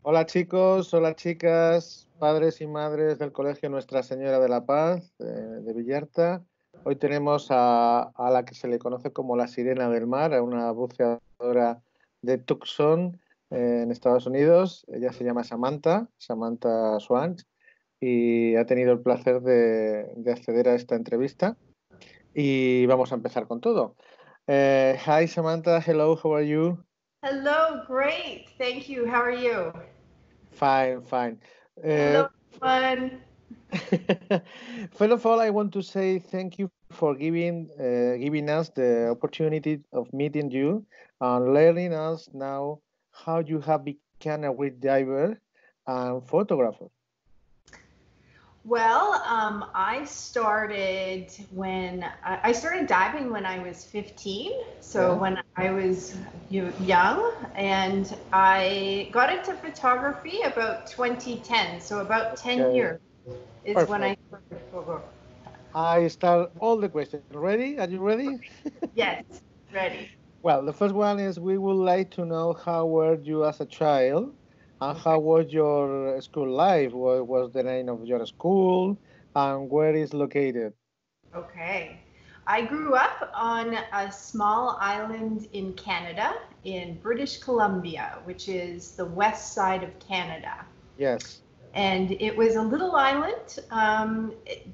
Hola chicos, hola chicas, padres y madres del Colegio Nuestra Señora de la Paz de Villarta. Hoy tenemos a la que se le conoce como la Sirena del Mar, a una buceadora de Tucson en Estados Unidos. Ella se llama Samantha Schwann, y ha tenido el placer de acceder a esta entrevista. Y vamos a empezar con todo. Hi Samantha, hello, how are you? Hello, great. Thank you. How are you? Fine, fine. Uh, Hello, everyone. First of all, I want to say thank you for giving us the opportunity of meeting you and learning us now how you have become a great diver and photographer. Well, I started when I started diving when I was 15. So Yeah. when I was young, and I got into photography about 2010. So about 10 Okay. years is when Perfect. I started photo. I start all the questions. Ready? Are you ready? Yes, ready. Well, the first one is we would like to know how were you as a child and Okay. how was your school life? What was the name of your school and where is located? Okay. I grew up on a small island in Canada, in British Columbia, which is the west side of Canada. Yes. And it was a little island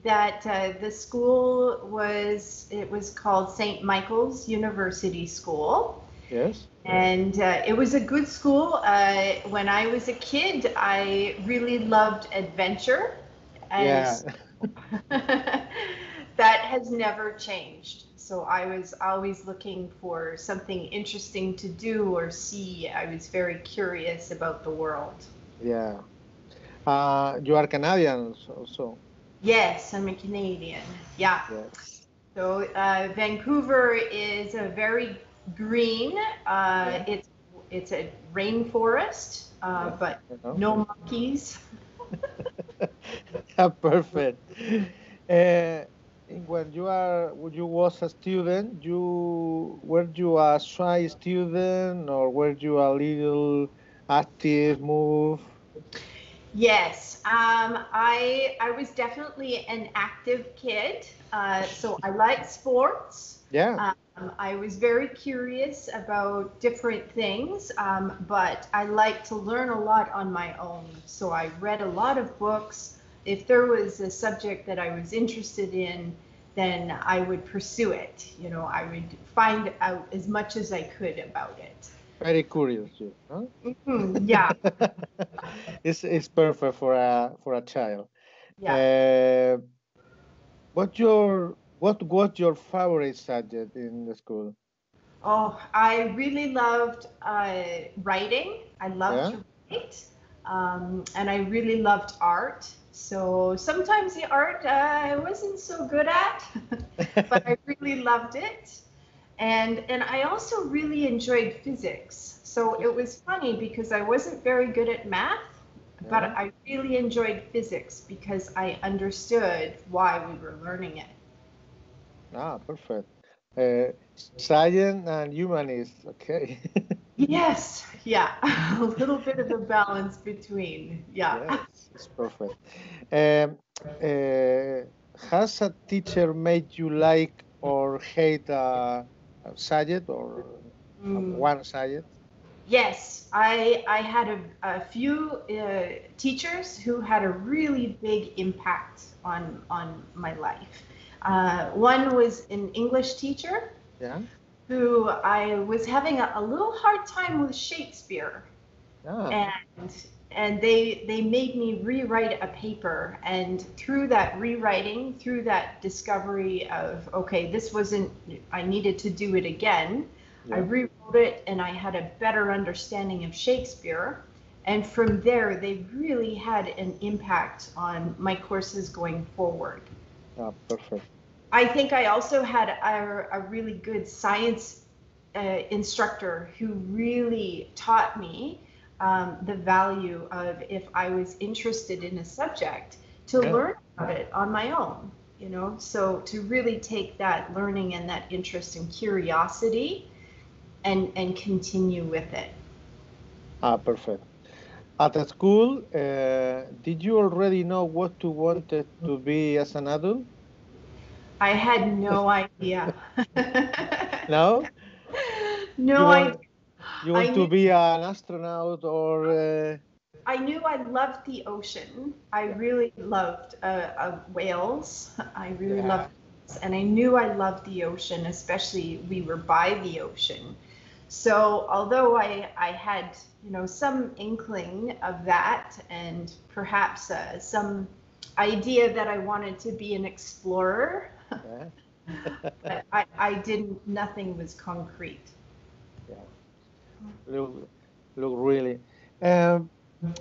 that the school it was called St. Michael's University School. Yes. And it was a good school. When I was a kid, I really loved adventure. And Yeah. that has never changed. So I was always looking for something interesting to do or see. I was very curious about the world. Yeah. You are Canadian also. Yes, I'm a Canadian. Yeah. Yes. So Vancouver is a very green. Yeah. It's a rainforest, Yes. but I know. no monkeys. Yeah, perfect. Uh, when you was a student, were you a shy student or were you a little active, move? Yes, I was definitely an active kid. So I liked sports. Yeah. I was very curious about different things, but I like to learn a lot on my own. So I read a lot of books. If there was a subject that I was interested in, then I would pursue it. You know, I would find out as much as I could about it. Very curious, you, huh? Yeah, It's perfect for a child. yeah. Uh, what was your favorite subject in the school? Oh, I really loved writing. I loved Yeah. to write, and I really loved art. So sometimes the art I wasn't so good at, but I really loved it. And I also really enjoyed physics. So it was funny because I wasn't very good at math, but Yeah. I really enjoyed physics because I understood why we were learning it. Ah, perfect. Science and humanists. Okay. Yes, yeah, a little bit of a balance between, yeah. Yes, it's perfect. Um, uh, has a teacher made you like or hate a subject or Mm. one subject? Yes, I had a few teachers who had a really big impact on my life. One was an English teacher Yeah. who I was having a little hard time with Shakespeare, Ah, and they made me rewrite a paper, and through that rewriting, through that discovery of, okay, this wasn't, I needed to do it again, I yeah. rewrote it and I had a better understanding of Shakespeare, and from there they really had an impact on my courses going forward. Ah, perfect. I think I also had a really good science instructor who really taught me the value of, if I was interested in a subject, to Yeah. learn about it on my own. You know, so to really take that learning and that interest and curiosity and continue with it. Ah, perfect. At the school, did you already know what you wanted to be as an adult? I had no idea. No? You No want idea. you I want to knew be an astronaut or I knew I loved the ocean. I yeah, really loved whales. I really yeah, loved whales. And I knew I loved the ocean, especially we were by the ocean. So although I had, some inkling of that and perhaps some idea that I wanted to be an explorer, yeah, but I didn't, nothing was concrete. yeah. Look, look really. Um,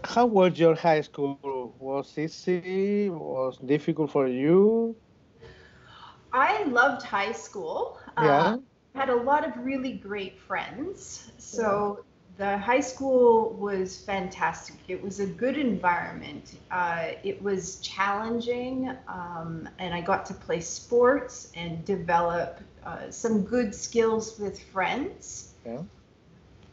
how was your high school? Was easy? Was difficult for you? I loved high school. Yeah, Had a lot of really great friends. yeah. So the high school was fantastic. It was a good environment. It was challenging, and I got to play sports and develop some good skills with friends. Yeah.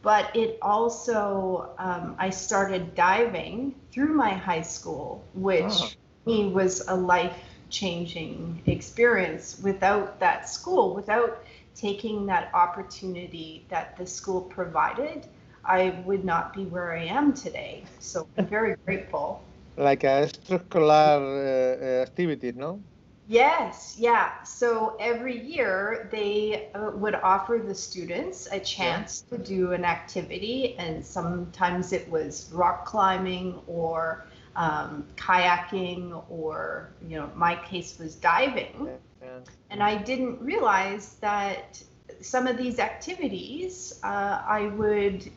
But it also, I started diving through my high school, Ah, which for me was a life changing experience. Without that school, without taking that opportunity that the school provided, I would not be where I am today. So I'm very grateful. like a extracurricular activity, no? Yes, yeah. So every year they would offer the students a Yeah. chance to do an activity, and sometimes it was rock climbing or kayaking, or, my case was diving. Yeah. And I didn't realize that some of these activities I would,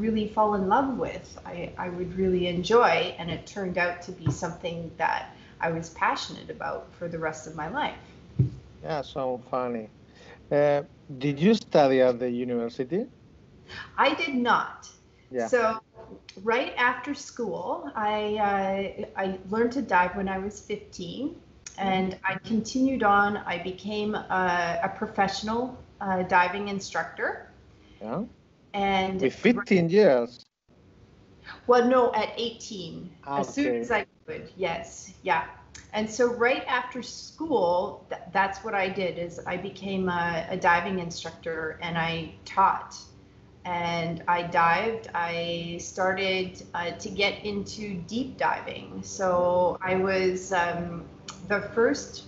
really fall in love with. I would really enjoy, and it turned out to be something that I was passionate about for the rest of my life. Yeah, so funny. Uh, did you study at the university? I did not. Yeah. So right after school, I learned to dive when I was 15, Mm. and I continued on. I became a professional diving instructor, Yeah. and With 15 years. well, no, at 18, Ah, as soon okay. as I could, yes, yeah. And so right after school, that's what I did, is I became a diving instructor, and I taught. And I dived. I started to get into deep diving. So I was the first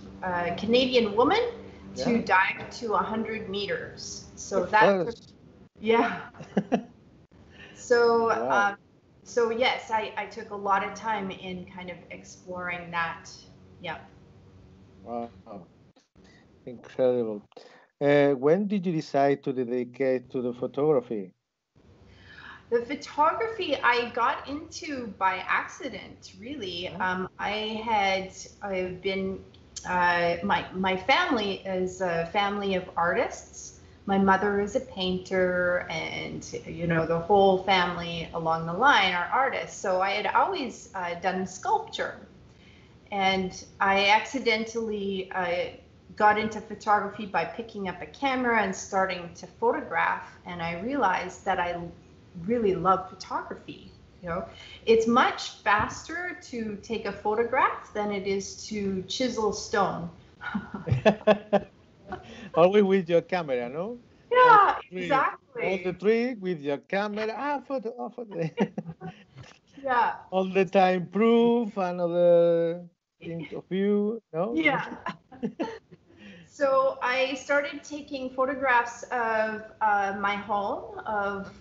Canadian woman to Yeah. dive to 100 meters. The So that took, first. yeah. So, Wow. so yes, I took a lot of time in kind of exploring that. Yeah. Wow. Incredible. When did you decide to dedicate to the photography? The photography I got into by accident, really. Yeah. I've been, my family is a family of artists. My mother is a painter, and the whole family along the line are artists. So I had always done sculpture, and I accidentally got into photography by picking up a camera and starting to photograph, and I realized that I really love photography. It's much faster to take a photograph than it is to chisel stone. Always with your camera, no? All Yeah, the trick, all the exactly. trick with your camera. Ah, photo, oh, photo. Yeah. All the time, proof another thing of you, no? Yeah. So I started taking photographs of my home, of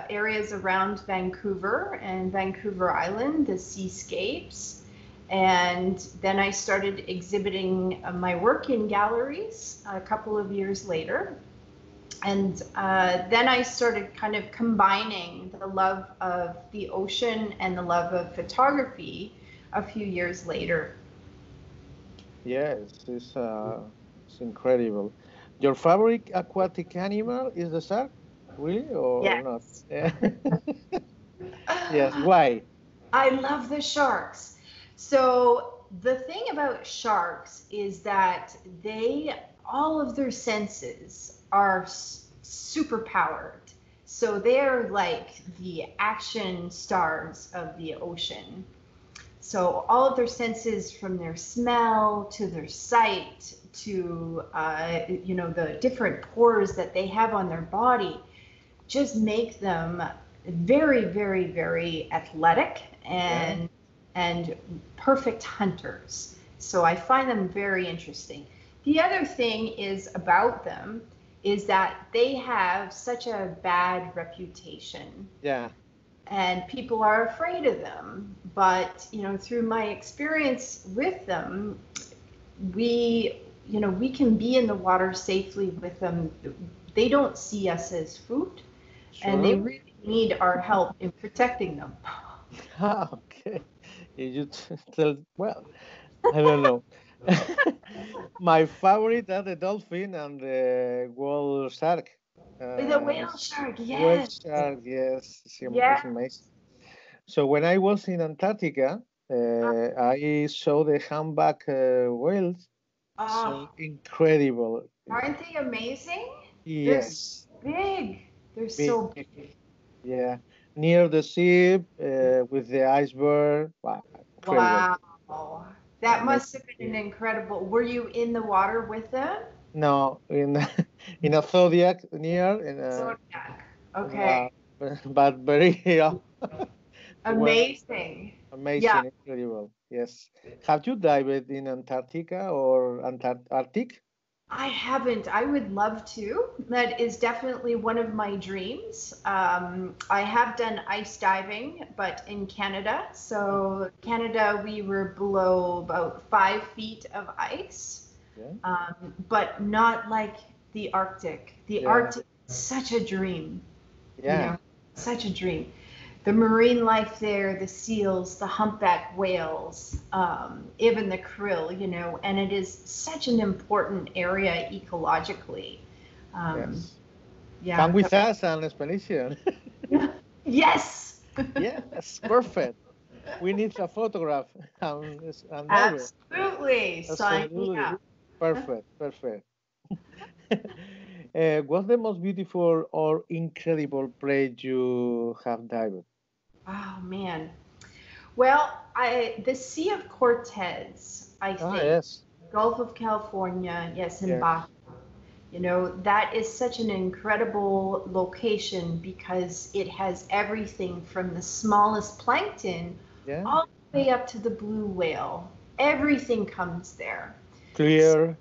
areas around Vancouver and Vancouver Island, the seascapes. And then I started exhibiting my work in galleries a couple of years later. And then I started kind of combining the love of the ocean and the love of photography a few years later. Yes, it's incredible. Your favorite aquatic animal is the shark, really, or not? Yes. Yeah. Yes. Why? I love the sharks. So the thing about sharks is that all of their senses are super powered. So they're like the action stars of the ocean. So all of their senses, from their smell to their sight to the different pores that they have on their body, just make them very, very, very athletic and perfect hunters. So I find them very interesting. The other thing is about them is that they have such a bad reputation. Yeah. And people are afraid of them. But, through my experience with them, we can be in the water safely with them. They don't see us as food, and they really need our help in protecting them. Okay. You tell, well, I don't know. My favorite are the dolphin and the whale shark. The whale shark, Whale yes. shark, yes, it's Yeah. amazing. So when I was in Antarctica, I saw the humpback whales. So incredible. Aren't they amazing? Yes. They're big. They're Big, so big. big. Yeah. Near the sea, with the iceberg. Wow. Incredible. Wow. That must have been an incredible. Were you in the water with them? No, in in a zodiac near in a, Zodiac. Okay. but very Amazing. amazing, Yeah. incredible. Yes. Have you dived in Antarctica or Arctic? I haven't. I would love to. That is definitely one of my dreams. I have done ice diving, but in Canada. So Canada, we were below about 5 feet of ice, but not like the Arctic. The Arctic is such a dream. Yeah. Such a dream. The marine life there, the seals, the humpback whales, even the krill, and it is such an important area ecologically. Yes. Yeah. Come with us on expedition. Yes. Yes, perfect. We need a photograph and Absolutely. Sign me up. Perfect, perfect. What's the most beautiful or incredible place you have dived? Oh man. Well, the Sea of Cortez, I think. Yes. Gulf of California, yes, in Yeah. Baja. That is such an incredible location because it has everything from the smallest plankton all the way up to the blue whale. Everything comes there. Clear.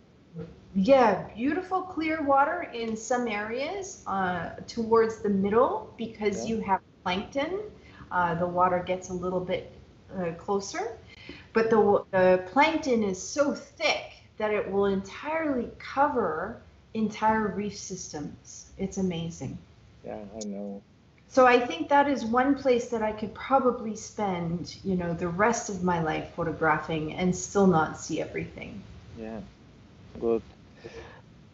Yeah, beautiful clear water in some areas towards the middle because you have plankton. The water gets a little bit closer, but the plankton is so thick that it will entirely cover entire reef systems. It's amazing. Yeah, I know. So I think that is one place that I could probably spend, the rest of my life photographing and still not see everything. Yeah, good.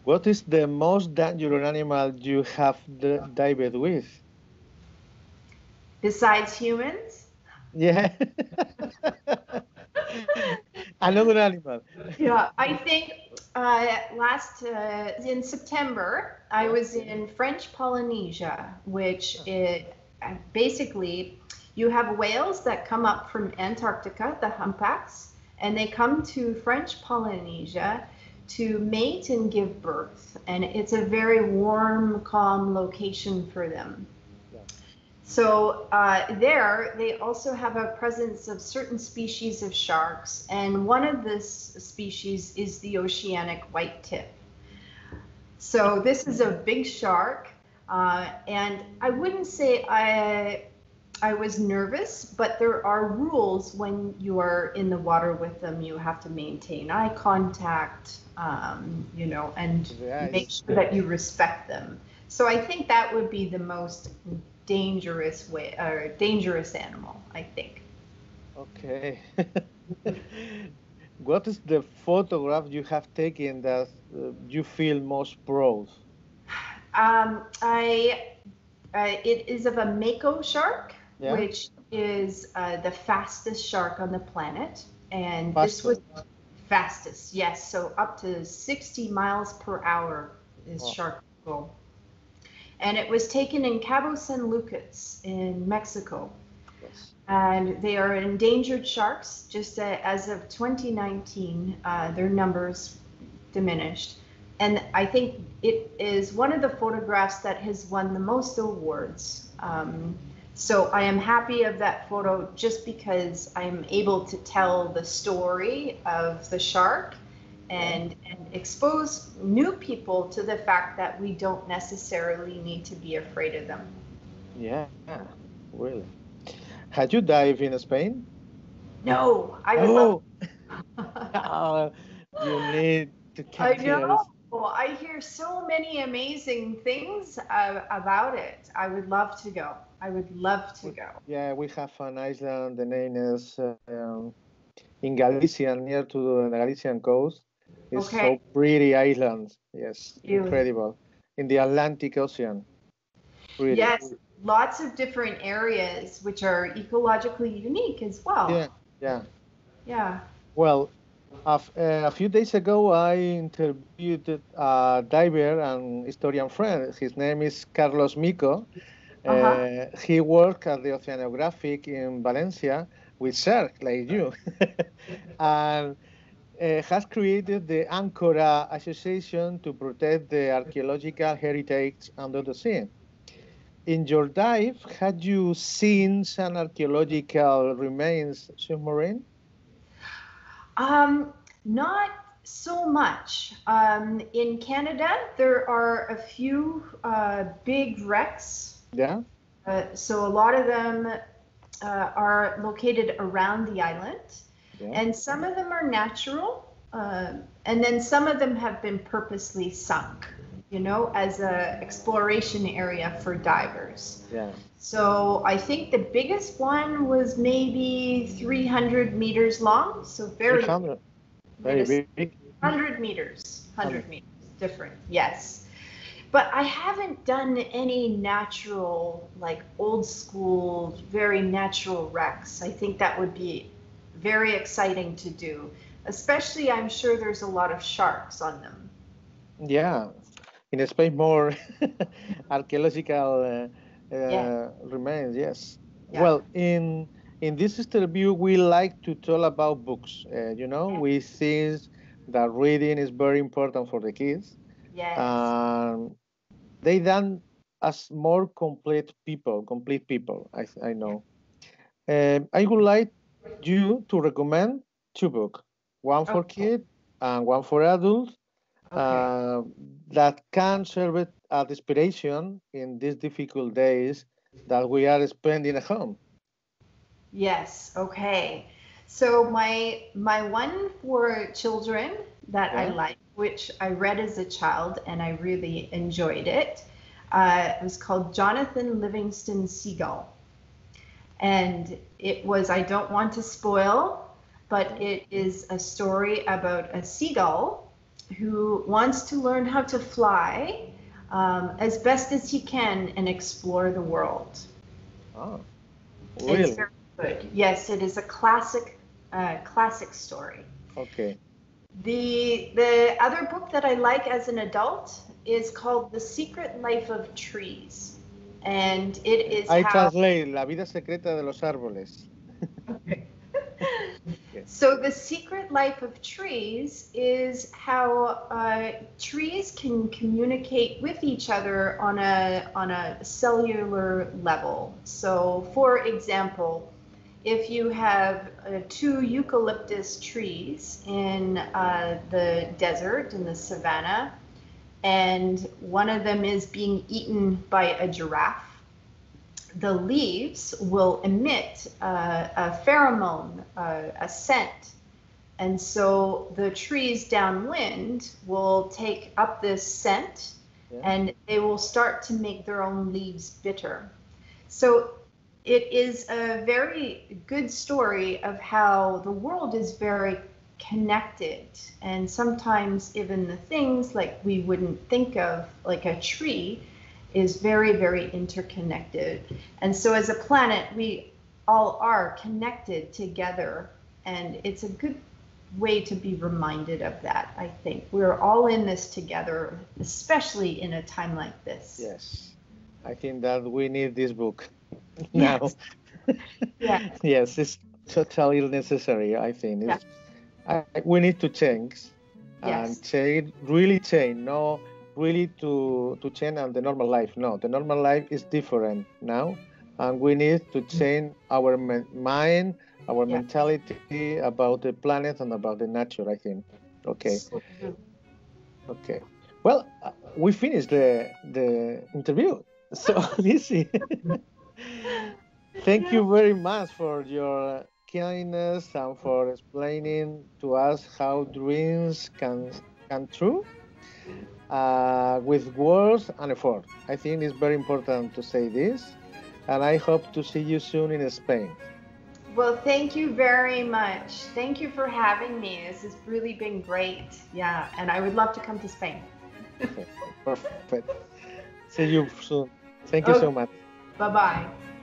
What is the most dangerous animal you have dived with? Besides humans? Yeah. Another animal. Yeah, I think in September, I was in French Polynesia, which basically you have whales that come up from Antarctica, the humpbacks, and they come to French Polynesia to mate and give birth. And it's a very warm, calm location for them. So there, they also have a presence of certain species of sharks, and one of this species is the oceanic white tip. So this is a big shark, and I wouldn't say I was nervous, but there are rules when you are in the water with them. You have to maintain eye contact, and make sure that you respect them. So I think that would be the most dangerous animal, I think. Okay. What is the photograph you have taken that you feel most proud? It is of a mako shark, Yeah. which is the fastest shark on the planet, and Fastest. this was fastest. Yes, so up to 60 miles per hour is shark go. And it was taken in Cabo San Lucas in Mexico. Yes. And they are endangered sharks. Just as of 2019, their numbers diminished. And I think it is one of the photographs that has won the most awards. So I am happy of that photo just because I'm able to tell the story of the shark and expose new people to the fact that we don't necessarily need to be afraid of them. Yeah, really. Had you dived in Spain? No, I would love. Oh, you need to I come here. know. I hear so many amazing things about it. I would love to go. I would love to go. Yeah, we have an island. The name is in Galicia, near to the Galician coast. It's Okay. so pretty island. Yes, Really? incredible. In the Atlantic Ocean. Pretty. Yes, lots of different areas which are ecologically unique as well. Yeah, yeah. Yeah. Well, a few days ago, I interviewed a diver and historian friend. His name is Carlos Mico. He worked at the Oceanographic in Valencia with sharks like you, and has created the Ancora Association to protect the archaeological heritage under the sea. In your dive, had you seen some archaeological remains submarine? Not so much. In Canada, there are a few big wrecks. Yeah. So a lot of them are located around the island, and some of them are natural, and then some of them have been purposely sunk, as a exploration area for divers. Yeah. So I think the biggest one was maybe 300 meters long, so very 300. Very big. 100 meters, 100 meters, different, yes. But I haven't done any natural, like old school, very natural wrecks. I think that would be very exciting to do, especially I'm sure there's a lot of sharks on them. Yeah, in Spain more archaeological remains. Yes. Yeah. Well, in this interview, we like to talk about books. We think that reading is very important for the kids. Yes. They done as more complete people. I know. I would like you to recommend two books, one for kids and one for adults, that can serve it as inspiration in these difficult days that we are spending at home. Yes. Okay. So my one for children that I like, which I read as a child and I really enjoyed it, was called Jonathan Livingston Seagull. And it was, I don't want to spoil, but it is a story about a seagull who wants to learn how to fly as best as he can and explore the world. Oh, really? It's very good. Yes, it is a classic story. Okay. The other book that I like as an adult is called The Secret Life of Trees. And it is I translate La vida secreta de los árboles. So The Secret Life of Trees is how trees can communicate with each other on a cellular level. So for example, if you have two eucalyptus trees in the desert, in the savannah, and one of them is being eaten by a giraffe, the leaves will emit a pheromone, a scent. And so the trees downwind will take up this scent and they will start to make their own leaves bitter. So it is a very good story of how the world is very connected, and sometimes even the things like we wouldn't think of, like a tree, is very, very interconnected. And so as a planet, we all are connected together, and it's a good way to be reminded of that, I think. We're all in this together, especially in a time like this. Yes, I think that we need this book now. Yes. Yeah. Yes, it's totally necessary. I think Yeah. we need to change and Yes. really change. No, really to change on the normal life. No, the normal life is different now, and we need to change our mind, our Yeah. mentality about the planet and about the nature. I think. Okay. So true. Okay. Well, we finished the interview. So Lizzie, thank Yeah. you very much for your kindness and for explaining to us how dreams can come true with words and effort. I think it's very important to say this, and I hope to see you soon in Spain. Well, thank you very much. Thank you for having me. This has really been great. Yeah, and I would love to come to Spain. Perfect. See you soon. Thank you Okay. so much. Bye-bye.